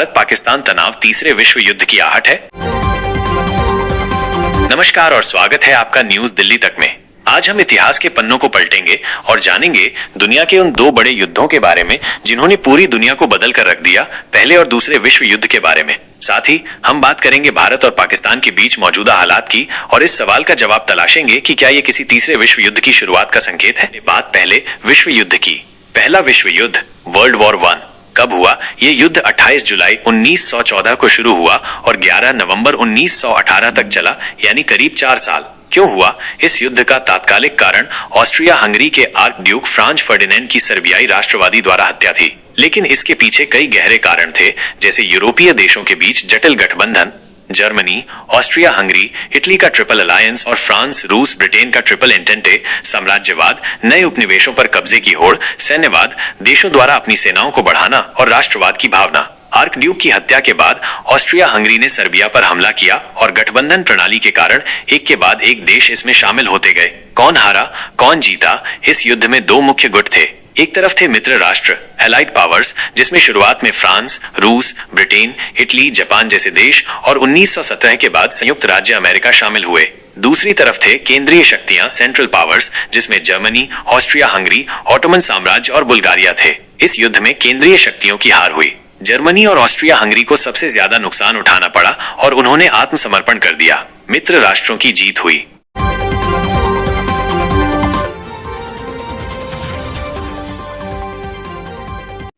भारत पाकिस्तान तनाव तीसरे विश्व युद्ध की आहट है। नमस्कार और स्वागत है आपका न्यूज दिल्ली तक में। आज हम इतिहास के पन्नों को पलटेंगे और जानेंगे दुनिया के उन दो बड़े युद्धों के बारे में जिन्होंने पूरी दुनिया को बदल कर रख दिया, पहले और दूसरे विश्व युद्ध के बारे में। साथ ही हम बात करेंगे भारत और पाकिस्तान के बीच मौजूदा हालात की और इस सवाल का जवाब तलाशेंगे कि क्या ये किसी तीसरे विश्व युद्ध की शुरुआत का संकेत है। बात पहले विश्व युद्ध की। पहला विश्व युद्ध वर्ल्ड वॉर 1 कब हुआ? ये युद्ध 28 जुलाई 1914 को शुरू हुआ और 11 नवंबर 1918 तक चला, यानी करीब 4 साल। क्यों हुआ? इस युद्ध का तात्कालिक कारण ऑस्ट्रिया हंगरी के आर्क ड्यूक फ्रांज फर्डिनेंड की सर्बियाई राष्ट्रवादी द्वारा हत्या थी। लेकिन इसके पीछे कई गहरे कारण थे, जैसे यूरोपीय देशों के बीच जटिल गठबंधन, जर्मनी, ऑस्ट्रिया हंगरी, इटली का ट्रिपल अलायंस और फ्रांस, रूस, ब्रिटेन का ट्रिपल एंटेंटे, साम्राज्यवाद, नए उपनिवेशों पर कब्जे की होड़, सैन्यवाद, देशों द्वारा अपनी सेनाओं को बढ़ाना और राष्ट्रवाद की भावना। आर्क ड्यूक की हत्या के बाद ऑस्ट्रिया हंगरी ने सर्बिया पर हमला किया और गठबंधन प्रणाली के कारण एक के बाद एक देश इसमें शामिल होते गए। कौन हारा, कौन जीता? इस युद्ध में दो मुख्य गुट थे। एक तरफ थे मित्र राष्ट्र, एलाइड पावर्स, जिसमें शुरुआत में फ्रांस, रूस, ब्रिटेन, इटली, जापान जैसे देश और 1917 के बाद संयुक्त राज्य अमेरिका शामिल हुए। दूसरी तरफ थे केंद्रीय शक्तियां, सेंट्रल पावर्स, जिसमें जर्मनी, ऑस्ट्रिया हंगरी, ऑटोमन साम्राज्य और बुल्गारिया थे। इस युद्ध में केंद्रीय शक्तियों की हार हुई। जर्मनी और ऑस्ट्रिया हंगरी को सबसे ज्यादा नुकसान उठाना पड़ा और उन्होंने आत्मसमर्पण कर दिया। मित्र राष्ट्रों की जीत हुई।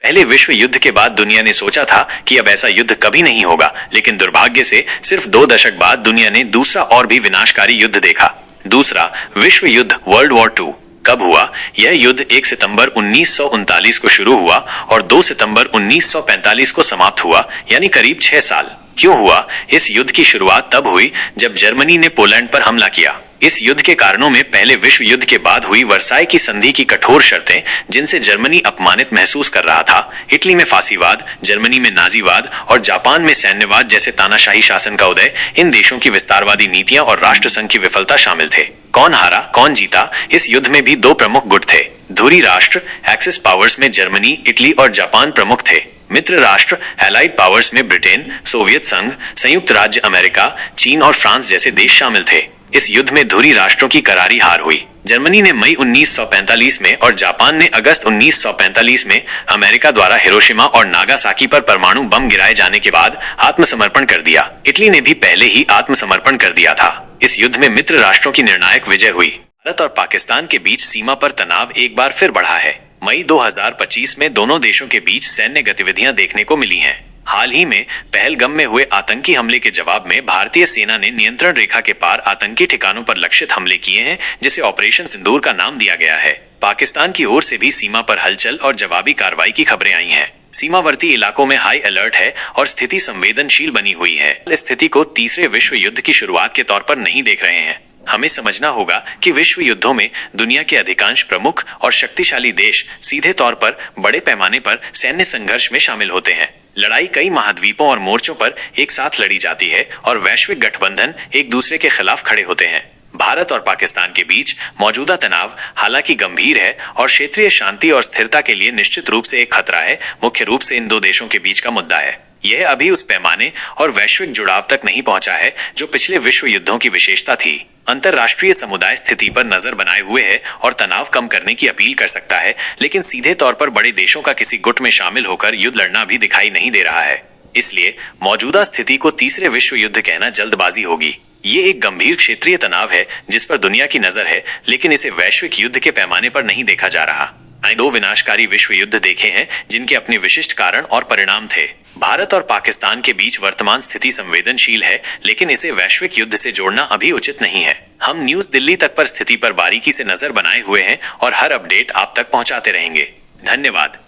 पहले विश्व युद्ध के बाद दुनिया ने सोचा था कि अब ऐसा युद्ध कभी नहीं होगा, लेकिन दुर्भाग्य से सिर्फ 2 दशक बाद दुनिया ने दूसरा और भी विनाशकारी युद्ध देखा। दूसरा विश्व युद्ध वर्ल्ड वॉर 2 कब हुआ? यह युद्ध 1 सितंबर 1939 को शुरू हुआ और 2 सितंबर 1945 को समाप्त हुआ, यानी करीब 6 साल। क्यों हुआ? इस युद्ध की शुरुआत तब हुई जब जर्मनी ने पोलैंड पर हमला किया। इस युद्ध के कारणों में पहले विश्व युद्ध के बाद हुई वर्साई की संधि की कठोर शर्तें, जिनसे जर्मनी अपमानित महसूस कर रहा था। इटली में फांसीवाद, जर्मनी में नाजीवाद और जापान में सैन्यवाद जैसे तानाशाही शासन का उदय, इन देशों की विस्तारवादी नीतियां और राष्ट्रसंघ की विफलता शामिल थे। कौन हारा, कौन जीता? इस युद्ध में भी 2 प्रमुख गुट थे। धुरी राष्ट्र, एक्सिस पावर्स में जर्मनी, इटली और जापान प्रमुख थे। मित्र राष्ट्र, एलाइड पावर्स में ब्रिटेन, सोवियत संघ, संयुक्त राज्य अमेरिका, चीन और फ्रांस जैसे देश शामिल थे। इस युद्ध में धुरी राष्ट्रों की करारी हार हुई। जर्मनी ने मई 1945 में और जापान ने अगस्त 1945 में अमेरिका द्वारा हिरोशिमा और नागासाकी पर परमाणु बम गिराए जाने के बाद आत्मसमर्पण कर दिया। इटली ने भी पहले ही आत्मसमर्पण कर दिया था। इस युद्ध में मित्र राष्ट्रों की निर्णायक विजय हुई। भारत और पाकिस्तान के बीच सीमा पर तनाव एक बार फिर बढ़ा है। मई 2025 में दोनों देशों के बीच सैन्य गतिविधियां देखने को मिली हैं। हाल ही में पहलगाम में हुए आतंकी हमले के जवाब में भारतीय सेना ने नियंत्रण रेखा के पार आतंकी ठिकानों पर लक्षित हमले किए हैं, जिसे ऑपरेशन सिंदूर का नाम दिया गया है। पाकिस्तान की ओर से भी सीमा पर हलचल और जवाबी कार्रवाई की खबरें आई हैं। सीमावर्ती इलाकों में हाई अलर्ट है और स्थिति संवेदनशील बनी हुई है। इस स्थिति को तीसरे विश्व युद्ध की शुरुआत के तौर पर नहीं देख रहे हैं। हमें समझना होगा कि विश्व युद्धों में दुनिया के अधिकांश प्रमुख और शक्तिशाली देश सीधे तौर पर बड़े पैमाने पर सैन्य संघर्ष में शामिल होते हैं। लड़ाई कई महाद्वीपों और मोर्चों पर एक साथ लड़ी जाती है और वैश्विक गठबंधन एक दूसरे के खिलाफ खड़े होते हैं। भारत और पाकिस्तान के बीच मौजूदा तनाव हालांकि गंभीर है और क्षेत्रीय शांति और स्थिरता के लिए निश्चित रूप से एक खतरा है। मुख्य रूप से इन 2 देशों के बीच का मुद्दा है। यह अभी उस पैमाने और वैश्विक जुड़ाव तक नहीं पहुंचा है जो पिछले विश्व युद्धों की विशेषता थी। अंतरराष्ट्रीय समुदाय स्थिति पर नजर बनाए हुए है और तनाव कम करने की अपील कर सकता है, लेकिन सीधे तौर पर बड़े देशों का किसी गुट में शामिल होकर युद्ध लड़ना भी दिखाई नहीं दे रहा है। इसलिए मौजूदा स्थिति को तीसरे विश्व युद्ध कहना जल्दबाजी होगी। ये एक गंभीर क्षेत्रीय तनाव है जिस पर दुनिया की नजर है, लेकिन इसे वैश्विक युद्ध के पैमाने पर नहीं देखा जा रहा। 2 विनाशकारी विश्व युद्ध देखे हैं जिनके अपने विशिष्ट कारण और परिणाम थे। भारत और पाकिस्तान के बीच वर्तमान स्थिति संवेदनशील है, लेकिन इसे वैश्विक युद्ध से जोड़ना अभी उचित नहीं है। हम न्यूज दिल्ली तक पर स्थिति पर बारीकी से नजर बनाए हुए हैं और हर अपडेट आप तक पहुंचाते रहेंगे। धन्यवाद।